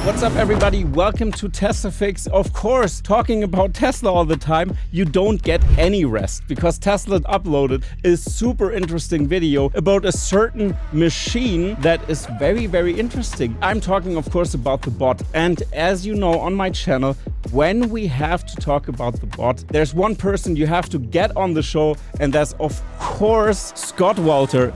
What's up, everybody? Welcome to TeslaFix. Of course, talking about Tesla all the time, you don't get any rest because Tesla uploaded a super interesting video about a certain machine that is very, very interesting. I'm talking, of course, about the bot. And as you know, on my channel, when we have to talk about the bot, there's one person you have to get on the show, and that's, of course, Scott Walter.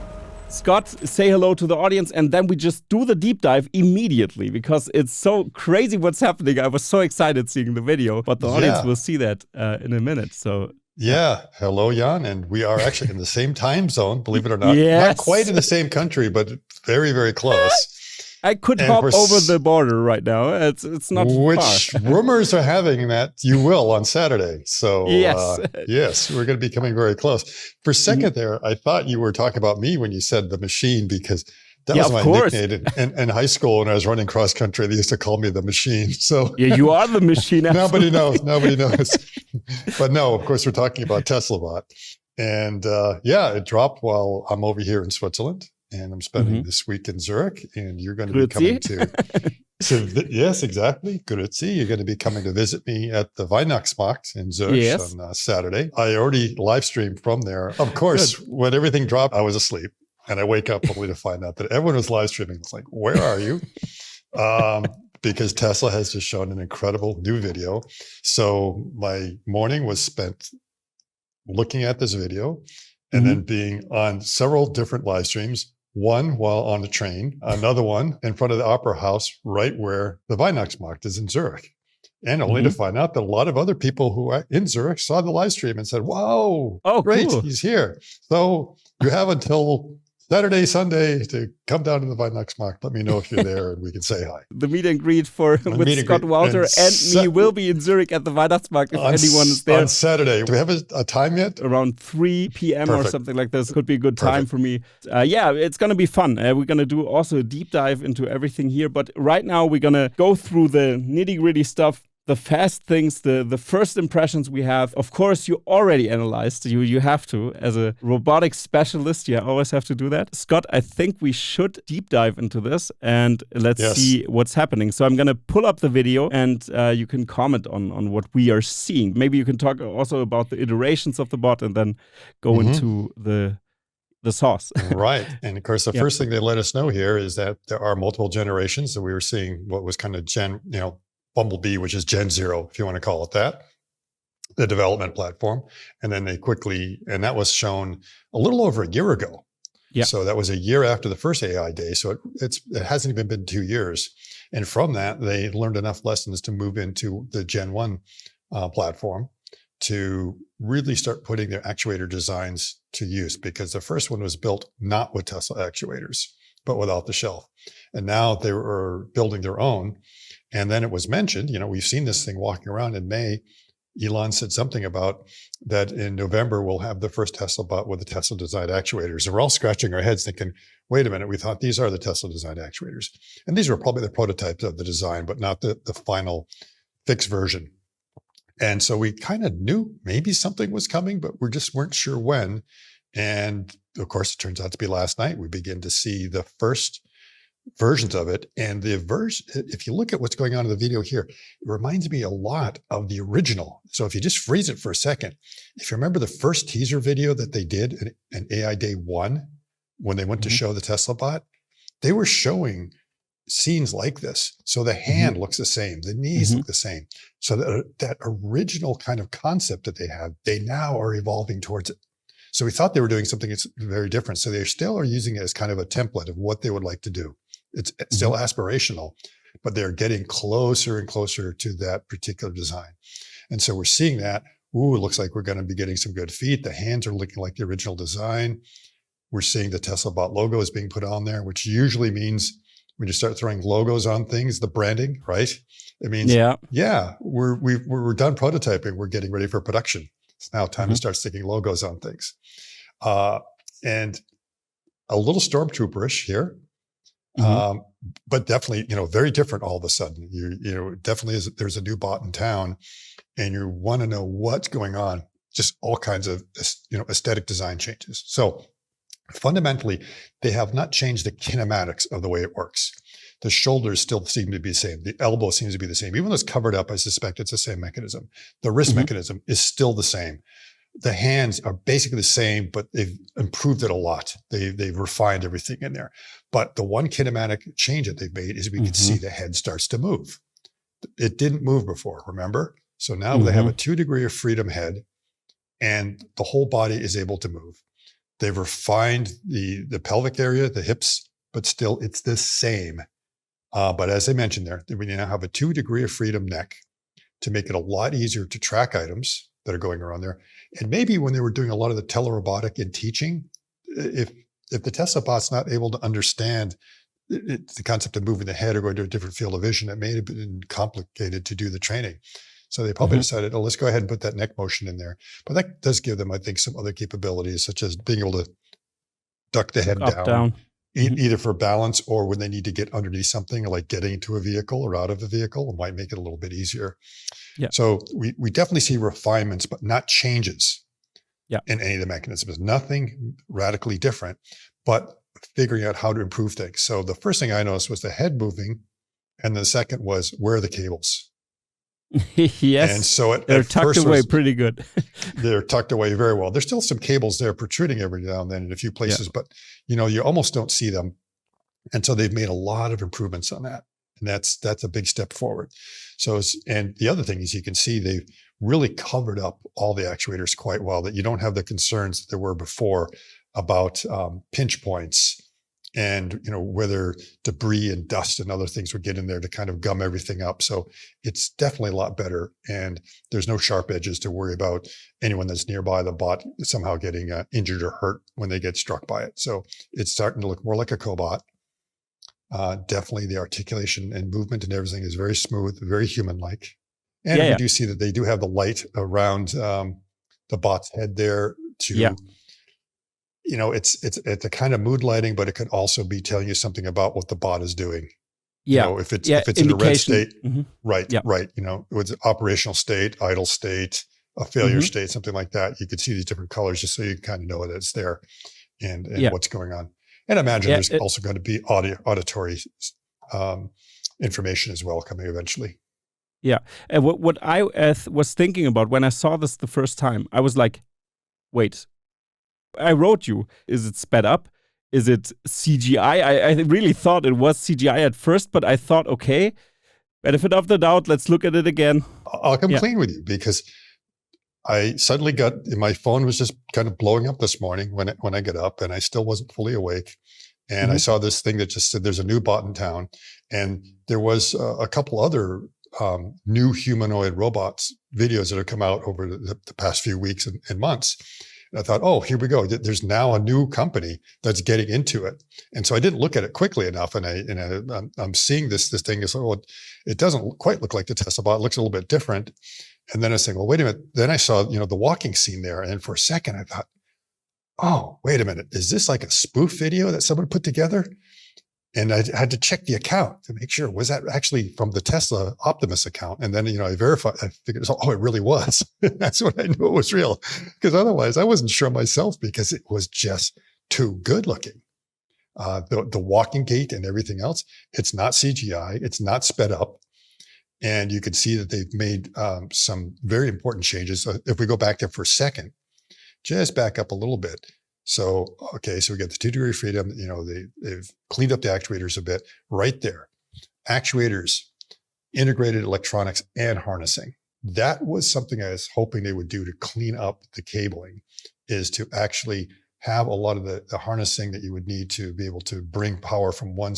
Scott, say hello to the audience, and then we just do the deep dive immediately because it's so crazy what's happening. I was so excited seeing the video, but the audience will see that in a minute. So yeah, hello, Jan, and we are actually in the same time zone, believe it or not. Yes. Not quite in the same country, but very, very close. I could hop over the border right now. It's not which far. Rumors are having that you will on Saturday. So yes, yes, we're going to be coming very close. For a second there, I thought you were talking about me when you said the machine, because that was my nickname in high school when I was running cross country. They used to call me the machine. So yeah, you are the machine. Nobody knows. Nobody knows. But no, of course, we're talking about Tesla Bot. And yeah, it dropped while I'm over here in Switzerland. And I'm spending this week in Zurich, and you're going to be coming to yes, exactly. Grüezi. You're going to be coming to visit me at the Weihnachtsmarkt in Zurich on Saturday. I already live streamed from there. Of course, when everything dropped, I was asleep, and I wake up only to find out that everyone was live streaming. It's like, where are you? Because Tesla has just shown an incredible new video. So my morning was spent looking at this video and then being on several different live streams. One while on the train, another one in front of the Opera House, right where the Weihnachtsmarkt is in Zurich. And only to find out that a lot of other people who are in Zurich saw the live stream and said, wow, great, cool. He's here. So you have until Saturday, Sunday to come down to the Weihnachtsmarkt. Let me know if you're there and we can say hi. The meet and greet with Scott Walter and me will be in Zurich at the Weihnachtsmarkt if anyone is there. On Saturday. Do we have a time yet? Around 3 p.m. or something like this. Could be a good time for me. Yeah, it's going to be fun. We're going to do also a deep dive into everything here. But right now we're going to go through the nitty-gritty stuff. The fast things, the first impressions we have. Of course, you already analyzed. You have to. As a robotics specialist, you always have to do that. Scott, I think we should deep dive into this and let's see what's happening. So I'm going to pull up the video and you can comment on what we are seeing. Maybe you can talk also about the iterations of the bot and then go into the sauce. Right. And of course, the first thing they let us know here is that there are multiple generations. So we were seeing what was kind of Bumblebee, which is Gen 0, if you want to call it that, the development platform. And then they and that was shown a little over a year ago. Yeah. So that was a year after the first AI day. So it hasn't even been 2 years. And from that, they learned enough lessons to move into the Gen 1 platform to really start putting their actuator designs to use, because the first one was built not with Tesla actuators, but with off the shelf. And now they were building their own. And then it was mentioned, we've seen this thing walking around in May. Elon said something about that in November, we'll have the first Tesla bot with the Tesla designed actuators. And we're all scratching our heads thinking, wait a minute, we thought these are the Tesla designed actuators. And these were probably the prototypes of the design, but not the final fixed version. And so we kind of knew maybe something was coming, but we just weren't sure when. And of course, it turns out to be last night, we begin to see the first versions of it. And the version, if you look at what's going on in the video here, it reminds me a lot of the original. So if you just freeze it for a second, if you remember the first teaser video that they did in AI Day 1, when they went to show the Tesla bot, they were showing scenes like this. So the hand looks the same, the knees look the same. So that original kind of concept that they have, they now are evolving towards it. So we thought they were doing something that's very different. So they still are using it as kind of a template of what they would like to do. It's still aspirational, but they're getting closer and closer to that particular design. And so we're seeing that. Ooh, it looks like we're going to be getting some good feet. The hands are looking like the original design. We're seeing the Tesla Bot logo is being put on there, which usually means when you start throwing logos on things, the branding, right? It means, we're done prototyping. We're getting ready for production. It's now time to start sticking logos on things. And a little stormtrooperish here. But definitely, very different all of a sudden. Definitely there's a new bot in town and you want to know what's going on, just all kinds of, aesthetic design changes. So fundamentally, they have not changed the kinematics of the way it works. The shoulders still seem to be the same. The elbow seems to be the same. Even though it's covered up, I suspect it's the same mechanism. The wrist mechanism is still the same. The hands are basically the same, but they've improved it a lot. They've refined everything in there. But the one kinematic change that they've made is we can see the head starts to move. It didn't move before, remember? So now they have a 2 degree of freedom head, and the whole body is able to move. They've refined the pelvic area, the hips, but still it's the same. But as I mentioned there, we now have a 2 degree of freedom neck to make it a lot easier to track items that are going around there. And maybe when they were doing a lot of the telerobotic in teaching, if the Tesla bot's not able to understand the concept of moving the head or going to a different field of vision, it may have been complicated to do the training. So they probably decided, oh, let's go ahead and put that neck motion in there. But that does give them, I think, some other capabilities, such as being able to duck the head down. Either for balance or when they need to get underneath something, like getting into a vehicle or out of a vehicle, it might make it a little bit easier. Yeah. So we definitely see refinements, but not changes in any of the mechanisms. Nothing radically different, but figuring out how to improve things. So the first thing I noticed was the head moving, and the second was, where are the cables? Yes, and so they're tucked away pretty good. They're tucked away very well. There's still some cables there protruding every now and then in a few places, but you almost don't see them. And so they've made a lot of improvements on that, and that's a big step forward. So, and the other thing is, you can see they've really covered up all the actuators quite well. That you don't have the concerns that there were before about pinch points. And whether debris and dust and other things would get in there to kind of gum everything up. So it's definitely a lot better, and there's no sharp edges to worry about anyone that's nearby the bot somehow getting injured or hurt when they get struck by it. So it's starting to look more like a cobot. Definitely the articulation and movement and everything is very smooth, very human-like. And we do see that they do have the light around the bot's head there to it's a kind of mood lighting, but it could also be telling you something about what the bot is doing. If it's in a red state, right. With operational state, idle state, a failure state, something like that, you could see these different colors just so you kind of know that it's there and what's going on. And I imagine there's also going to be auditory information as well coming eventually. Yeah. And what I was thinking about when I saw this the first time, I was like, wait, I wrote you, is it sped up? Is it CGI? I really thought it was CGI at first, but I thought, okay, benefit of the doubt, let's look at it again. I'll come clean with you, because I suddenly my phone was just kind of blowing up this morning when I get up, and I still wasn't fully awake. And I saw this thing that just said there's a new bot in town. And there was a couple other new humanoid robots videos that have come out over the past few weeks and months. And I thought, oh, here we go. There's now a new company that's getting into it. And so I didn't look at it quickly enough. And I'm seeing this thing is, it doesn't quite look like the Tesla bot. It looks a little bit different. And then I was saying, well, wait a minute. Then I saw, the walking scene there. And for a second I thought, oh, wait a minute. Is this like a spoof video that someone put together? And I had to check the account to make sure, was that actually from the Tesla Optimus account? And then, I verified, I figured, oh, it really was. That's when I knew it was real. Because otherwise I wasn't sure myself, because it was just too good looking. The walking gait and everything else, it's not CGI, it's not sped up. And you can see that they've made some very important changes. If we go back there for a second, just back up a little bit. So, okay, so we got the 2 degree freedom, they've cleaned up the actuators a bit right there. Actuators, integrated electronics, and harnessing. That was something I was hoping they would do to clean up the cabling, is to actually have a lot of the harnessing that you would need to be able to bring power from one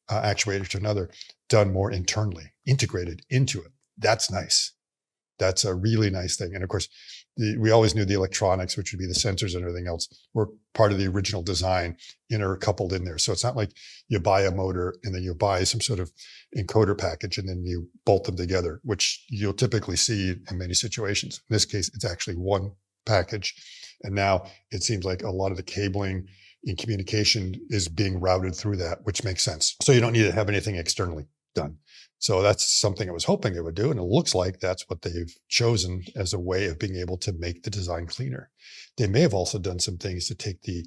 actuator to another done more internally, integrated into it. That's nice. That's a really nice thing. And of course, we always knew the electronics, which would be the sensors and everything else, were part of the original design, coupled in there. So it's not like you buy a motor and then you buy some sort of encoder package and then you bolt them together, which you'll typically see in many situations. In this case, it's actually one package. And now it seems like a lot of the cabling in communication is being routed through that, which makes sense. So you don't need to have anything externally done. So that's something I was hoping they would do. And it looks like that's what they've chosen as a way of being able to make the design cleaner. They may have also done some things to take the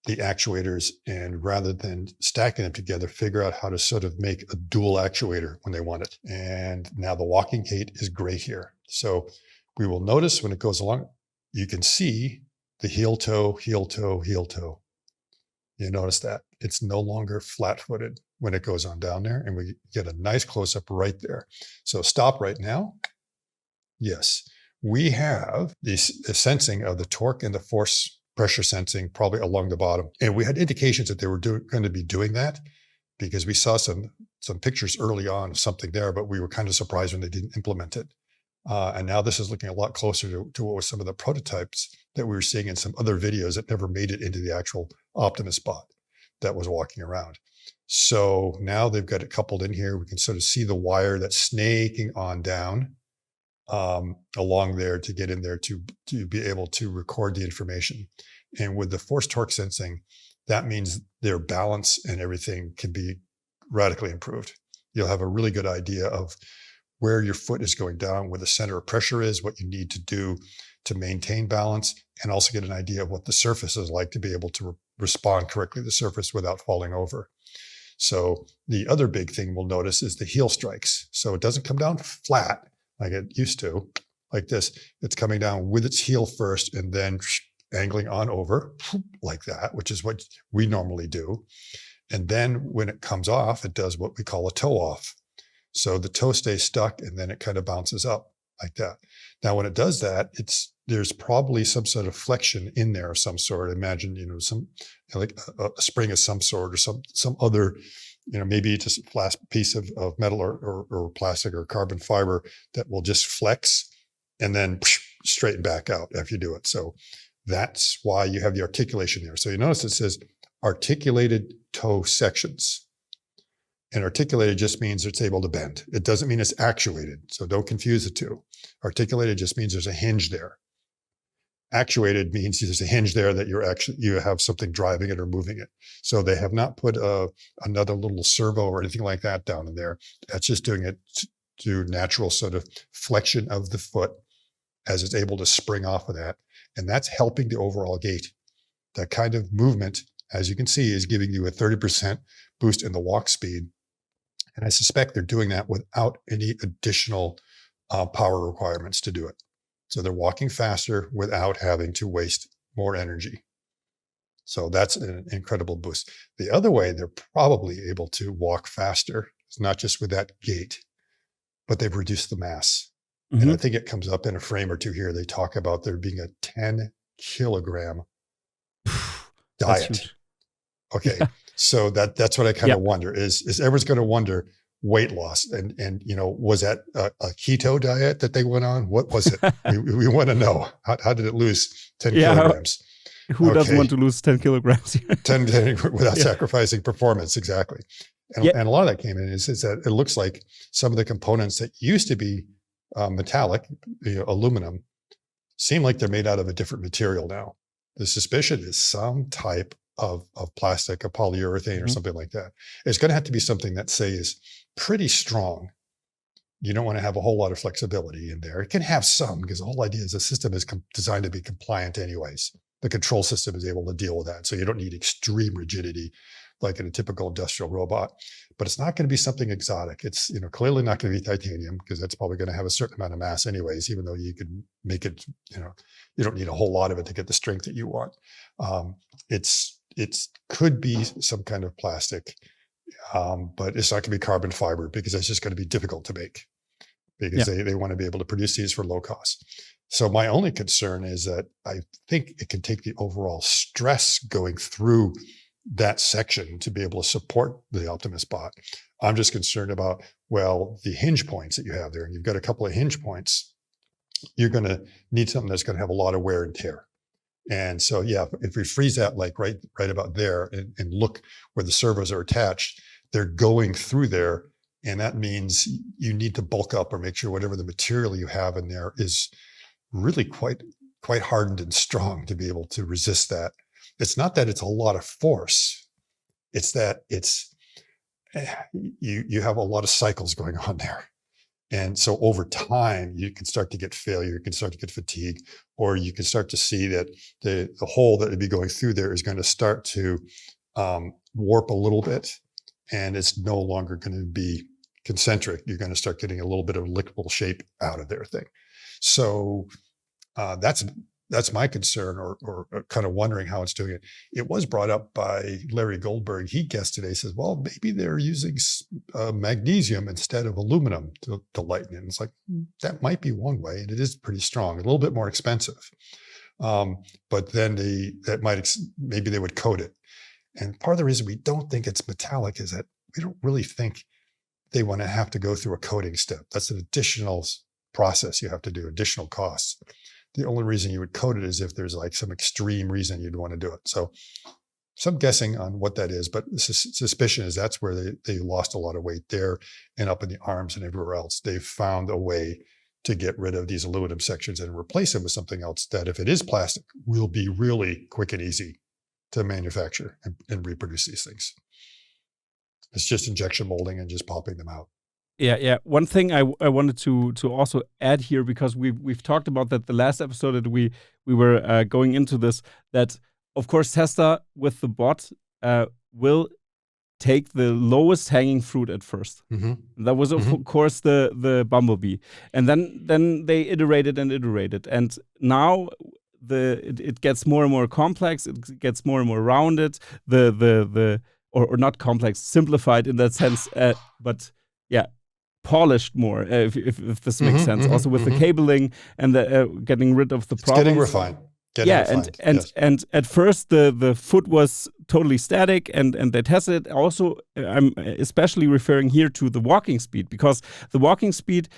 the actuators, and rather than stacking them together, figure out how to sort of make a dual actuator when they want it. And now the walking gait is gray here. So we will notice when it goes along, you can see the heel toe, heel toe, heel toe. You notice that it's no longer flat-footed when it goes on down there, and we get a nice close-up right there. So stop right now. Yes, we have the sensing of the torque and the force pressure sensing probably along the bottom. And we had indications that they were going to be doing that because we saw some pictures early on of something there, but we were kind of surprised when they didn't implement it. And now this is looking a lot closer to what was some of the prototypes that we were seeing in some other videos that never made it into the actual Optimus Bot that was walking around. So now they've got it coupled in here. We can sort of see the wire that's snaking on down along there to get in there to be able to record the information. And with the force torque sensing, that means their balance and everything can be radically improved. You'll have a really good idea of where your foot is going down, where the center of pressure is, what you need to do to maintain balance, and also get an idea of what the surface is like to be able to respond correctly to the surface without falling over. So the other big thing we'll notice is the heel strikes. So it doesn't come down flat like it used to, like this. It's coming down with its heel first and then angling on over like that, which is what we normally do. And then when it comes off, it does what we call a toe off. So the toe stays stuck and then it kind of bounces up like that. Now, when it does that, there's probably some sort of flexion in there of some sort. Imagine, some like a spring of some sort or some other, maybe just a flat piece of metal or plastic or carbon fiber that will just flex and then straighten back out after you do it. So that's why you have the articulation there. So you notice it says articulated toe sections. And articulated just means it's able to bend. It doesn't mean it's actuated. So don't confuse the two. Articulated just means there's a hinge there. Actuated means there's a hinge there that you have something driving it or moving it. So they have not put another little servo or anything like that down in there. That's just doing it to natural sort of flexion of the foot as it's able to spring off of that. And that's helping the overall gait. That kind of movement, as you can see, is giving you a 30% boost in the walk speed. And I suspect they're doing that without any additional power requirements to do it. So they're walking faster without having to waste more energy. So that's an incredible boost. The other way they're probably able to walk faster is not just with that gait, but they've reduced the mass. Mm-hmm. And I think it comes up in a frame or two here. They talk about there being a 10 kilogram diet. Okay. Yeah. So that's what I kind of wonder is everyone's going to wonder weight loss and was that a keto diet that they went on? What was it? we want to know how did it lose 10 kilograms? Who doesn't want to lose 10 kilograms? 10 without sacrificing performance. Exactly. And a lot of that came in is that it looks like some of the components that used to be metallic, aluminum, seem like they're made out of a different material now. The suspicion is some type of plastic, a polyurethane or something like that. It's going to have to be something that, say, is pretty strong. You don't want to have a whole lot of flexibility in there. It can have some, because the whole idea is the system is designed to be compliant anyways. The control system is able to deal with that. So you don't need extreme rigidity like in a typical industrial robot. But it's not going to be something exotic. It's clearly not going to be titanium, because that's probably going to have a certain amount of mass anyways, even though you could make it, you don't need a whole lot of it to get the strength that you want. It could be some kind of plastic, but it's not going to be carbon fiber, because that's just going to be difficult to make, because they want to be able to produce these for low cost. So my only concern is that I think it can take the overall stress going through that section to be able to support the Optimus Bot. I'm just concerned about, the hinge points that you have there, and you've got a couple of hinge points. You're going to need something that's going to have a lot of wear and tear. And so, if we freeze that like right about there and look where the servos are attached, they're going through there. And that means you need to bulk up or make sure whatever the material you have in there is really quite hardened and strong to be able to resist that. It's not that it's a lot of force. It's that you have a lot of cycles going on there. And so over time, you can start to get failure, you can start to get fatigue, or you can start to see that the hole that would be going through there is going to start to warp a little bit, and it's no longer going to be concentric. You're going to start getting a little bit of lickable shape out of their thing. So that's my concern, or kind of wondering how it's doing it. It was brought up by Larry Goldberg. He guessed today, says, well, maybe they're using magnesium instead of aluminum to lighten it. And it's like, that might be one way, and it is pretty strong, a little bit more expensive. But then maybe they would coat it. And part of the reason we don't think it's metallic is that we don't really think they want to have to go through a coating step. That's an additional process you have to do, additional costs. The only reason you would coat it is if there's like some extreme reason you'd want to do it. So some guessing on what that is, but the suspicion is that's where they lost a lot of weight there, and up in the arms and everywhere else. They've found a way to get rid of these aluminum sections and replace them with something else that, if it is plastic, will be really quick and easy to manufacture and reproduce these things. It's just injection molding and just popping them out. Yeah. One thing I wanted to also add here, because we've talked about that the last episode that we were going into this, that of course Tesla with the bot will take the lowest hanging fruit at first. Mm-hmm. That was of course the Bumblebee, and then they iterated, and now it gets more and more complex. It gets more and more rounded. Or not complex, simplified in that sense, but yeah, polished more, if this makes sense. Also with the cabling and the getting rid of the problems. Getting refined. And at first the foot was totally static, and they tested it. Also, I'm especially referring here to the walking speed, because the walking speed,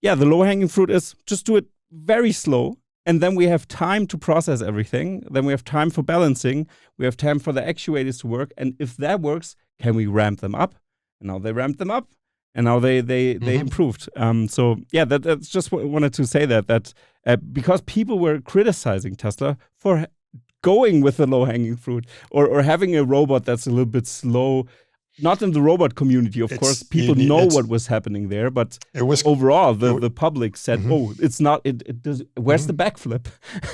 the low-hanging fruit is just do it very slow. And then we have time to process everything. Then we have time for balancing. We have time for the actuators to work. And if that works, can we ramp them up? And now they ramped them up, and now they improved. That's just what I wanted to say, that because people were criticizing Tesla for going with the low-hanging fruit, or having a robot that's a little bit slow. Not in the robot community, of course. People know what was happening there, but overall, the public said, "Oh, it's not. It does. Where's the backflip?"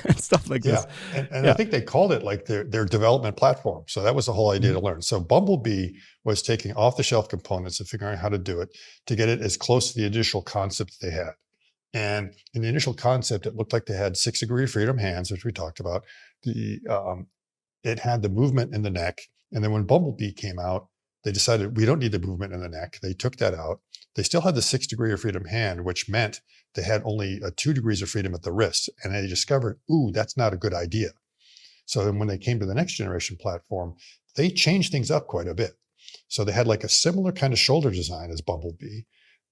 and stuff like this. And I think they called it like their development platform. So that was the whole idea to learn. So Bumblebee was taking off-the-shelf components and figuring out how to do it to get it as close to the initial concept they had. And in the initial concept, it looked like they had 6 degree of freedom hands, which we talked about. It had the movement in the neck, and then when Bumblebee came out, they decided we don't need the movement in the neck. They took that out. They still had the 6 degree of freedom hand, which meant they had only 2 degrees of freedom at the wrist. And they discovered, that's not a good idea. So then when they came to the next generation platform, they changed things up quite a bit. So they had like a similar kind of shoulder design as Bumblebee.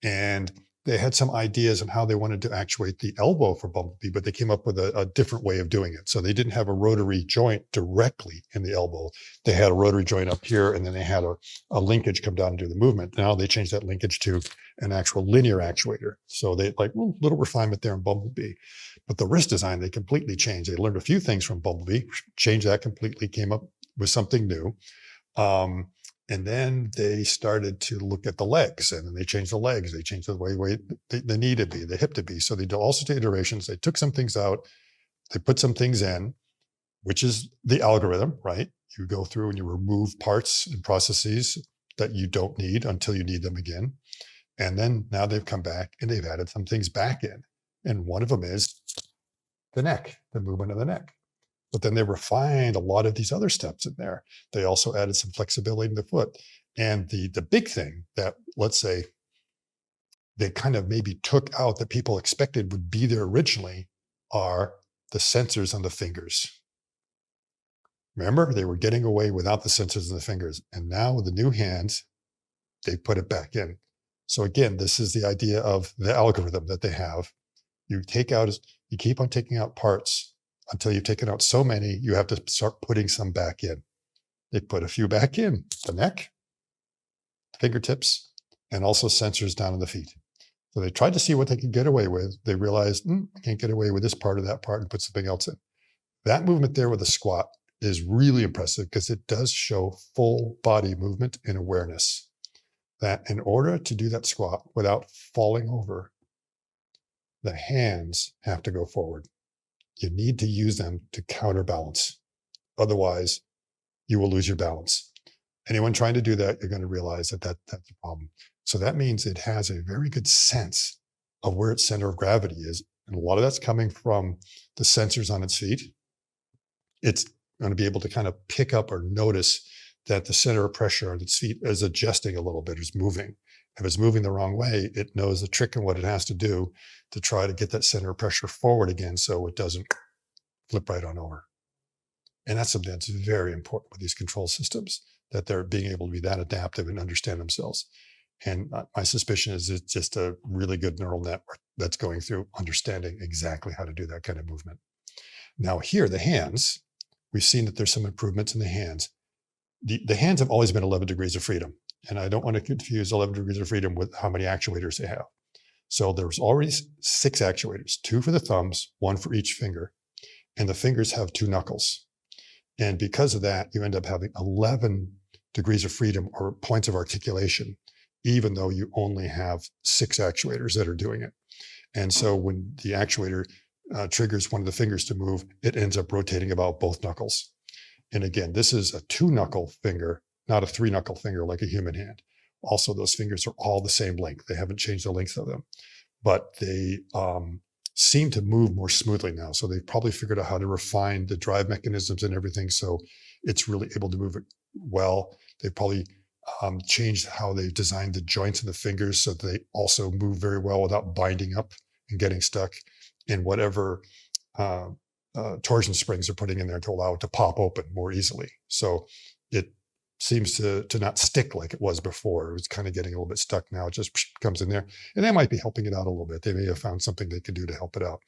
And they had some ideas on how they wanted to actuate the elbow for Bumblebee, but they came up with a different way of doing it. So they didn't have a rotary joint directly in the elbow. They had a rotary joint up here, and then they had a linkage come down and do the movement. Now they changed that linkage to an actual linear actuator. So they little refinement there in Bumblebee. But the wrist design, they completely changed. They learned a few things from Bumblebee, changed that completely, came up with something new. And then they started to look at the legs, and then they changed the legs. They changed the way the knee to be, the hip to be. So they did all sorts of iterations. They took some things out. They put some things in, which is the algorithm, right? You go through and you remove parts and processes that you don't need until you need them again. And then now they've come back and they've added some things back in. And one of them is the neck, the movement of the neck. But then they refined a lot of these other steps in there. They also added some flexibility in the foot. And the big thing that, let's say, they kind of maybe took out that people expected would be there originally are the sensors on the fingers. Remember, they were getting away without the sensors on the fingers. And now with the new hands, they put it back in. So again, this is the idea of the algorithm that they have. You keep on taking out parts until you've taken out so many, you have to start putting some back in. They put a few back in, the neck, fingertips, and also sensors down in the feet. So they tried to see what they could get away with. They realized, I can't get away with this part or that part, and put something else in. That movement there with the squat is really impressive because it does show full body movement and awareness. That in order to do that squat without falling over, the hands have to go forward. You need to use them to counterbalance. Otherwise, you will lose your balance. Anyone trying to do that, you're going to realize that that's a problem. So that means it has a very good sense of where its center of gravity is. And a lot of that's coming from the sensors on its feet. It's going to be able to kind of pick up or notice that the center of pressure on its feet is adjusting a little bit, is moving. If it's moving the wrong way, it knows the trick and what it has to do to try to get that center of pressure forward again so it doesn't flip right on over. And that's something that's very important with these control systems, that they're being able to be that adaptive and understand themselves. And my suspicion is it's just a really good neural network that's going through understanding exactly how to do that kind of movement. Now here, the hands, we've seen that there's some improvements in the hands. The hands have always been 11 degrees of freedom. And I don't want to confuse 11 degrees of freedom with how many actuators they have. So there's already 6 actuators, 2 for the thumbs, 1 for each finger. And the fingers have 2 knuckles. And because of that, you end up having 11 degrees of freedom or points of articulation, even though you only have 6 actuators that are doing it. And so when the actuator triggers one of the fingers to move, it ends up rotating about both knuckles. And again, this is a 2-knuckle finger, not a 3-knuckle finger like a human hand. Also, those fingers are all the same length. They haven't changed the length of them, but they seem to move more smoothly now. So they've probably figured out how to refine the drive mechanisms and everything. So it's really able to move it well. They've probably changed how they've designed the joints in the fingers so that they also move very well without binding up and getting stuck in whatever torsion springs they're putting in there to allow it to pop open more easily. So it seems to not stick like it was before. It was kind of getting a little bit stuck now. It just comes in there. And that might be helping it out a little bit. They may have found something they can do to help it out.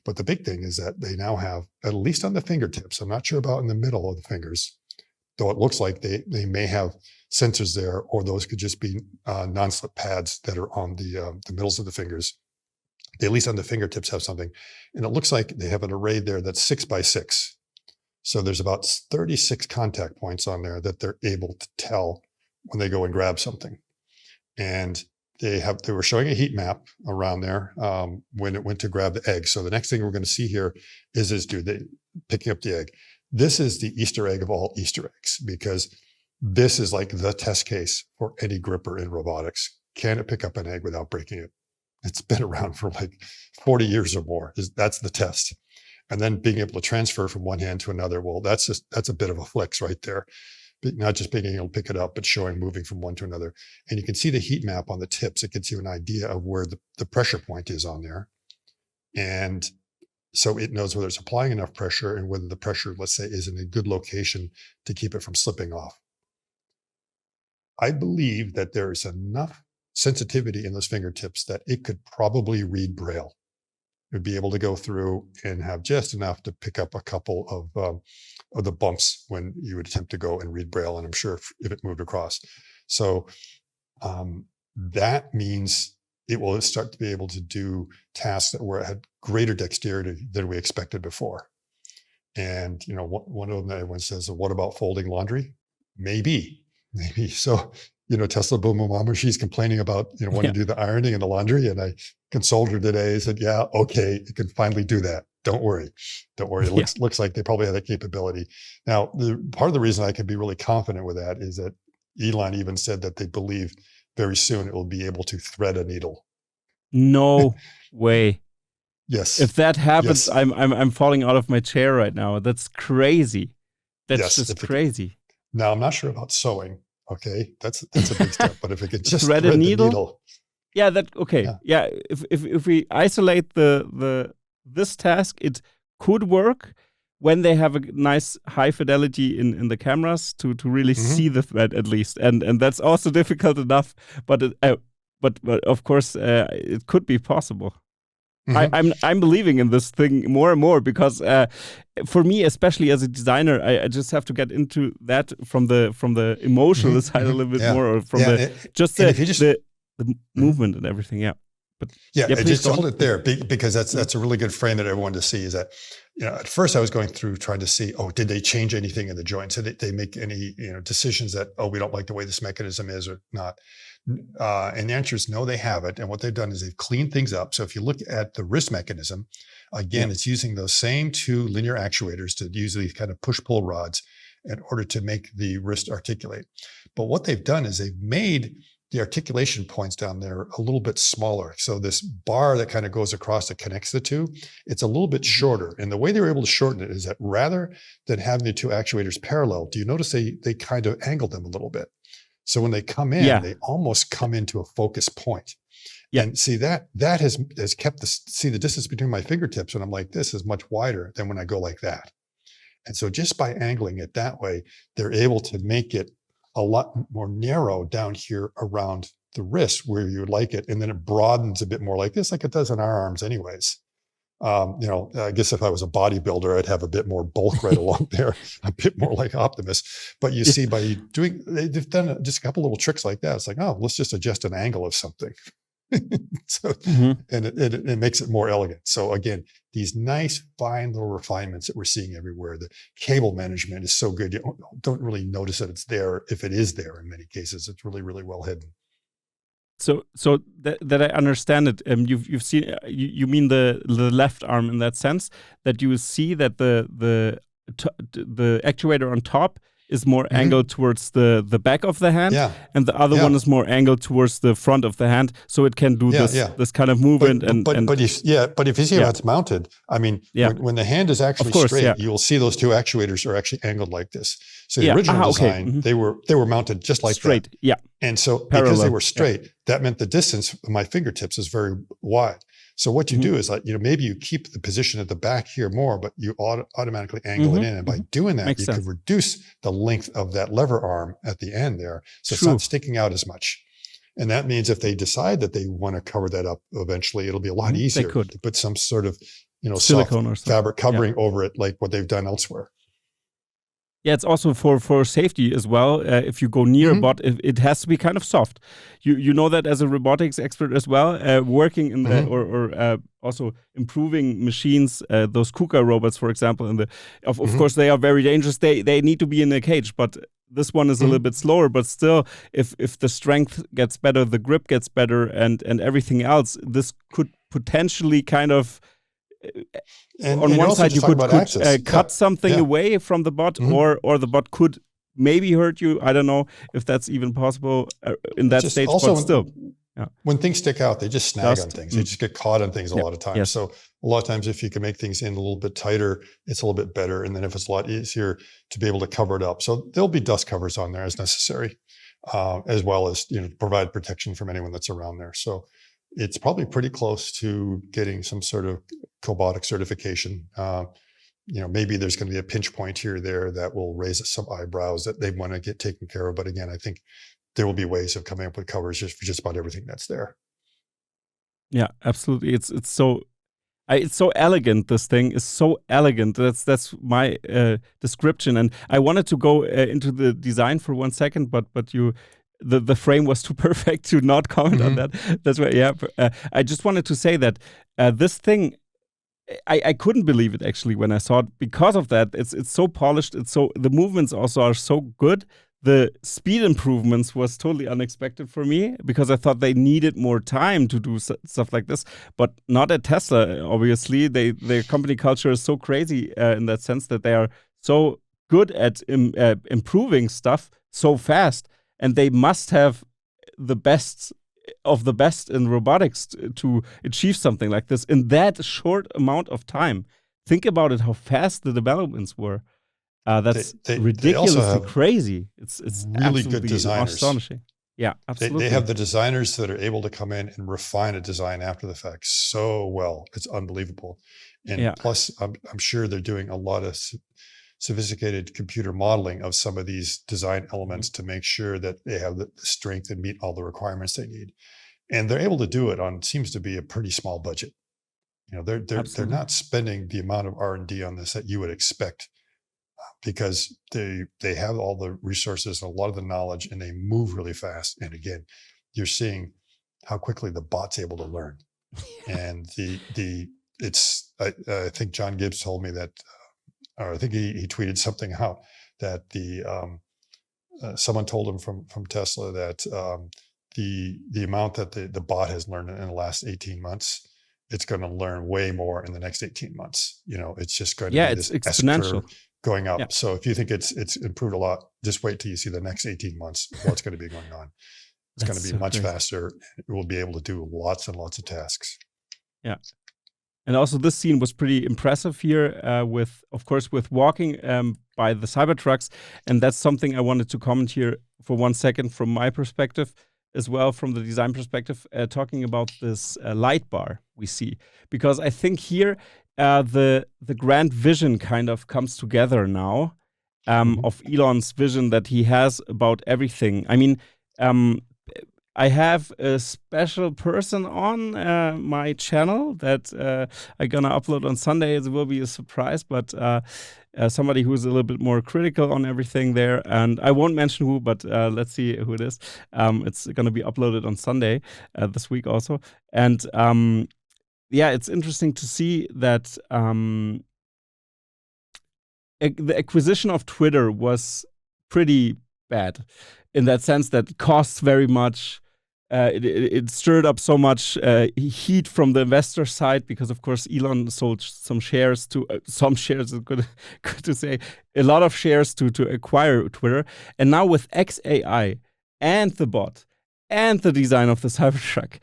But the big thing is that they now have, at least on the fingertips, I'm not sure about in the middle of the fingers, though it looks like they may have sensors there, or those could just be non-slip pads that are on the middles of the fingers. They, at least on the fingertips, have something. And it looks like they have an array there that's 6 by 6. So there's about 36 contact points on there that they're able to tell when they go and grab something. And they were showing a heat map around there when it went to grab the egg. So the next thing we're going to see here is this dude picking up the egg. This is the Easter egg of all Easter eggs, because this is like the test case for any gripper in robotics. Can it pick up an egg without breaking it? It's been around for like 40 years or more. That's the test. And then being able to transfer from one hand to another, well, that's a bit of a flex right there. But not just being able to pick it up, but showing moving from one to another. And you can see the heat map on the tips. It gives you an idea of where the pressure point is on there. And so it knows whether it's applying enough pressure and whether the pressure, let's say, is in a good location to keep it from slipping off. I believe that there is enough sensitivity in those fingertips that it could probably read Braille. It would be able to go through and have just enough to pick up a couple of the bumps when you would attempt to go and read Braille. And I'm sure if it moved across. So that means it will start to be able to do tasks that had greater dexterity than we expected before. And, you know, one of them that everyone says, what about folding laundry? Maybe. So, you know, Tesla Boom Boom Mama, she's complaining about, you know, wanting to do the ironing and the laundry. And I consoled her today and said, yeah, okay, you can finally do that. Don't worry. It looks like they probably have that capability. Now, part of the reason I can be really confident with that is that Elon even said that they believe very soon it will be able to thread a needle. No way. Yes. If that happens, yes. I'm falling out of my chair right now. That's crazy. That's just crazy. Now, I'm not sure about sewing. Okay, that's a big step. But if it could just thread a needle. Yeah, okay. Yeah. If we isolate this task, it could work when they have a nice high fidelity in the cameras to really see the thread at least, and that's also difficult enough. But of course it could be possible. I'm believing in this thing more and more because for me, especially as a designer, I just have to get into that from the emotional side a little bit more, or from the movement and everything. Yeah. But Yeah, please just go hold on. it there because that's a really good frame that everyone to see is that, at first I was going through trying to see, did they change anything in the joints? Did they make any, decisions that, we don't like the way this mechanism is or not? And the answer is no, they haven't. And what they've done is they've cleaned things up. So if you look at the wrist mechanism, again, it's using those same two linear actuators to use these kind of push-pull rods in order to make the wrist articulate. But what they've done is they've made the articulation points down there a little bit smaller. So this bar that kind of goes across that connects the two, it's a little bit shorter. And the way they were able to shorten it is that rather than having the two actuators parallel, do you notice they kind of angled them a little bit? So when they come in, they almost come into a focus point. Yeah. And see that has kept the distance between my fingertips when I'm like this is much wider than when I go like that. And so just by angling it that way, they're able to make it a lot more narrow down here around the wrist where you would like it. And then it broadens a bit more like this, like it does in our arms anyways. I guess if I was a bodybuilder, I'd have a bit more bulk right along there, a bit more like Optimus. But you see by they've done just a couple little tricks like that. It's like, let's just adjust an angle of something. So, and it makes it more elegant. So again, these nice, fine little refinements that we're seeing everywhere. The cable management is so good. You don't really notice that it's there. If it is there, in many cases, it's really, really well hidden. So that I understand it. You've seen. You mean the left arm in that sense that you see that the actuator on top is more angled towards the back of the hand, and the other one is more angled towards the front of the hand, so it can do this kind of movement. But if you see how it's mounted, I mean, when the hand is actually straight, you will see those two actuators are actually angled like this. So the original design, they were mounted just like straight. That. And so because they were straight, that meant the distance of my fingertips is very wide. So what you do is maybe you keep the position at the back here more, but you automatically angle it in. And by doing that, you could reduce the length of that lever arm at the end there. So it's not sticking out as much. And that means if they decide that they want to cover that up eventually, it'll be a lot easier to put some sort of, silicone soft fabric covering over it, like what they've done elsewhere. Yeah, it's also for safety as well. If you go near a bot, it has to be kind of soft. You know that as a robotics expert as well, working in the or also improving machines. Those KUKA robots, for example, of course they are very dangerous. They need to be in a cage, but this one is a little bit slower. But still, if the strength gets better, the grip gets better, and everything else, this could potentially kind of. On one side, you could cut something away from the bot, or the bot could maybe hurt you. I don't know if that's even possible in that stage, but still. When things stick out, they just snag on things. They just get caught on things a lot of times. Yes. So a lot of times, if you can make things in a little bit tighter, it's a little bit better. And then if it's a lot easier to be able to cover it up. So there'll be dust covers on there as necessary, as well as provide protection from anyone that's around there. So it's probably pretty close to getting some sort of cobotic certification. Maybe there's going to be a pinch point here or there that will raise some eyebrows that they want to get taken care of. But again, I think there will be ways of coming up with covers for just about everything that's there. Yeah, absolutely. It's so elegant. This thing is so elegant. That's my description. And I wanted to go into the design for 1 second, but the frame was too perfect to not comment on that. That's why, I just wanted to say that this thing, I couldn't believe it actually when I saw it because of that. It's so polished. The movements also are so good. The speed improvements was totally unexpected for me because I thought they needed more time to do stuff like this, but not at Tesla. Obviously, their company culture is so crazy in that sense that they are so good at improving stuff so fast. And they must have the best of the best in robotics to achieve something like this in that short amount of time. Think about it, how fast the developments were. That's ridiculously crazy. It's really good designers. Astonishing. Yeah, absolutely. They have the designers that are able to come in and refine a design after the fact so well. It's unbelievable. And plus, I'm sure they're doing a lot of sophisticated computer modeling of some of these design elements to make sure that they have the strength and meet all the requirements they need. And they're able to do it on seems to be a pretty small budget. They're not spending the amount of R&D on this that you would expect because they have all the resources, a lot of the knowledge, and they move really fast. And again, you're seeing how quickly the bot's able to learn. And I think John Gibbs told me that, or I think he tweeted something out that someone told him from Tesla that the amount that the bot has learned in the last 18 months, it's going to learn way more in the next 18 months. It's just going to be it's this S curve exponential. going up. Yeah, So if you think it's improved a lot, just wait till you see the next 18 months, what's going to be going on. It's going to be so much crazy. faster. It will be able to do lots and lots of tasks. Yeah. And also this scene was pretty impressive here of course, with walking by the Cybertrucks. And that's something I wanted to comment here for 1 second from my perspective as well, from the design perspective, talking about this light bar we see. Because I think here the grand vision kind of comes together now of Elon's vision that he has about everything. I mean, I have a special person on my channel that I'm gonna upload on Sunday. It will be a surprise, but somebody who's a little bit more critical on everything there. And I won't mention who, but let's see who it is. It's gonna be uploaded on Sunday this week also. And it's interesting to see that the acquisition of Twitter was pretty bad in that sense that it costs very much. It stirred up so much heat from the investor side because, of course, Elon sold some shares to good to say, a lot of shares to acquire Twitter. And now with XAI and the bot and the design of the Cybertruck,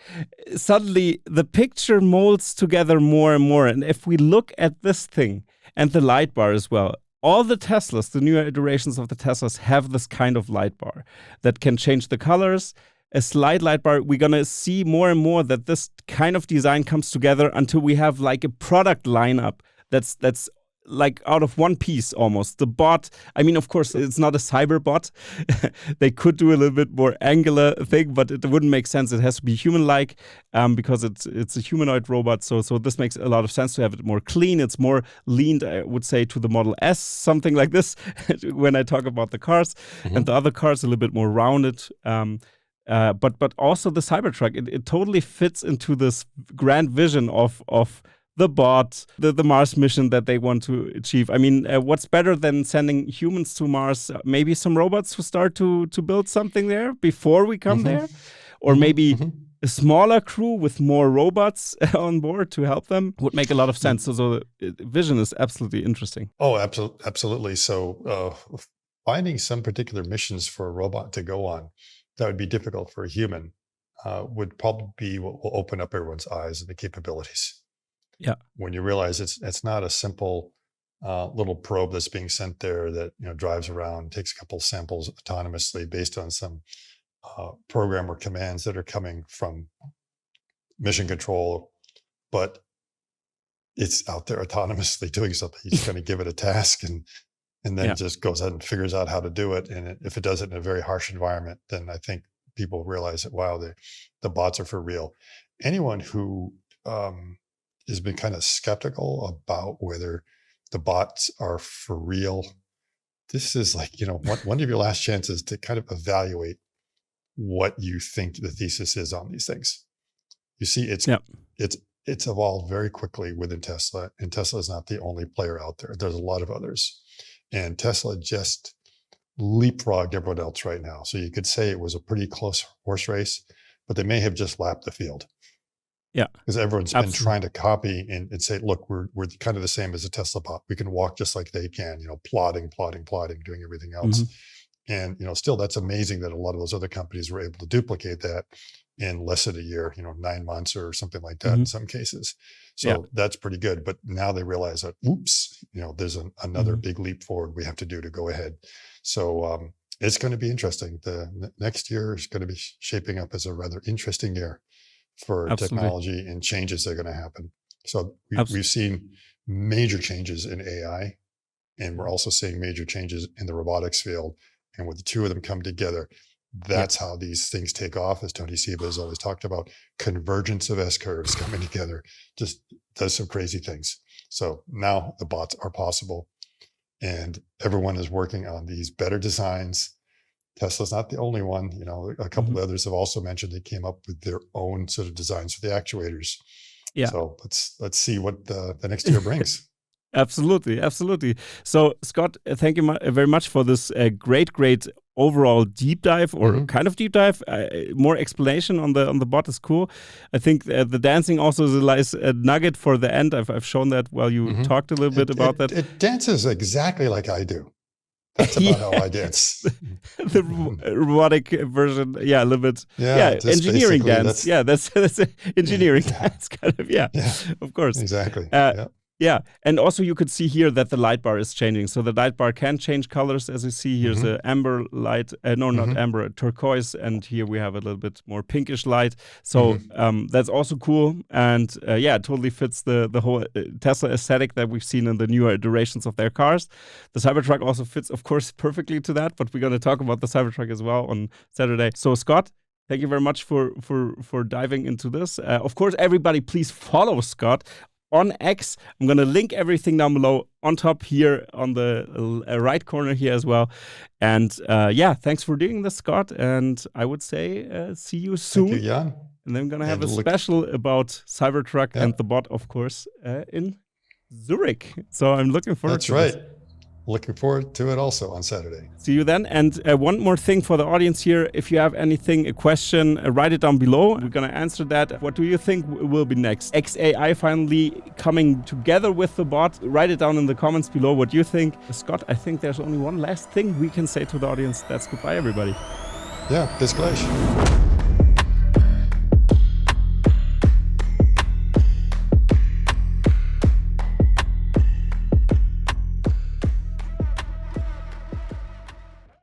suddenly the picture molds together more and more. And if we look at this thing and the light bar as well, all the Teslas, the newer iterations of the Teslas, have this kind of light bar that can change the colors. A slight light bar. We're gonna see more and more that this kind of design comes together until we have like a product lineup that's like out of one piece almost. The bot, I mean, of course, it's not a cyber bot. They could do a little bit more angular thing, but it wouldn't make sense. It has to be human-like because it's a humanoid robot. So this makes a lot of sense to have it more clean. It's more leaned, I would say, to the Model S, something like this, when I talk about the cars. And the other cars a little bit more rounded. But also the Cybertruck, it totally fits into this grand vision of the bot, the Mars mission that they want to achieve. I mean, what's better than sending humans to Mars? Maybe some robots who start to build something there before we come there, or maybe a smaller crew with more robots on board to help them would make a lot of sense. So the vision is absolutely interesting. Oh, absolutely. So finding some particular missions for a robot to go on that would be difficult for a human would probably be what will open up everyone's eyes and the capabilities. Yeah. When you realize it's not a simple little probe that's being sent there that drives around, takes a couple of samples autonomously based on some program or commands that are coming from mission control, but it's out there autonomously doing something. You just kind of give it a task and then it just goes ahead and figures out how to do it. And if it does it in a very harsh environment, then I think people realize that, wow, the bots are for real. Anyone who has been kind of skeptical about whether the bots are for real, this is like, one of your last chances to kind of evaluate what you think the thesis is on these things. You see, it's evolved very quickly within Tesla, and Tesla is not the only player out there. There's a lot of others. And Tesla just leapfrogged everyone else right now. So you could say it was a pretty close horse race, but they may have just lapped the field. Yeah. Because everyone's been trying to copy and say, look, we're kind of the same as a Tesla bot. We can walk just like they can, plotting, doing everything else. And, still that's amazing that a lot of those other companies were able to duplicate that in less than a year, 9 months or something like that in some cases. So that's pretty good. But now they realize that, oops, there's another big leap forward we have to do to go ahead. So it's going to be interesting. The next year is going to be shaping up as a rather interesting year for technology and changes that are going to happen. So we've seen major changes in AI, and we're also seeing major changes in the robotics field. And with the two of them come together, that's how these things take off, as Tony Seba has always talked about. Convergence of S-curves coming together just does some crazy things. So now the bots are possible, and everyone is working on these better designs Tesla's not the only one. You know, a couple of others have also mentioned they came up with their own sort of designs for the actuators. Yeah. So let's see what the next year brings. Absolutely, absolutely. So Scott, thank you very much for this great overall deep dive, or kind of deep dive. More explanation on the bot is cool. I think the dancing also is a nice nugget for the end. I've shown that while you talked a little bit about that. It dances exactly like I do. That's about how I dance. The robotic version, a little bit. Engineering dance. That's engineering dance, kind of. Yeah, of course. Exactly. Yeah, and also you could see here that the light bar is changing. So the light bar can change colors, as you see. Here's a amber light, not amber, turquoise, and here we have a little bit more pinkish light. So that's also cool, and it totally fits the whole Tesla aesthetic that we've seen in the newer iterations of their cars. The Cybertruck also fits, of course, perfectly to that, but we're going to talk about the Cybertruck as well on Saturday. So Scott, thank you very much for diving into this. Of course, everybody, please follow Scott on X. I'm going to link everything down below on top here on the right corner here as well. And thanks for doing this, Scott. And I would say see you soon. Thank you, Jan. And then I'm going to have a special about Cybertruck and the bot, of course, in Zurich. So I'm looking forward to That's this. right. Looking forward to it also on Saturday. See you then. And one more thing for the audience here. If you have anything, a question, write it down below. We're going to answer that. What do you think will be next? XAI finally coming together with the bot? Write it down in the comments below what you think. Scott, I think there's only one last thing we can say to the audience. That's goodbye, everybody. Yeah, bis gleich.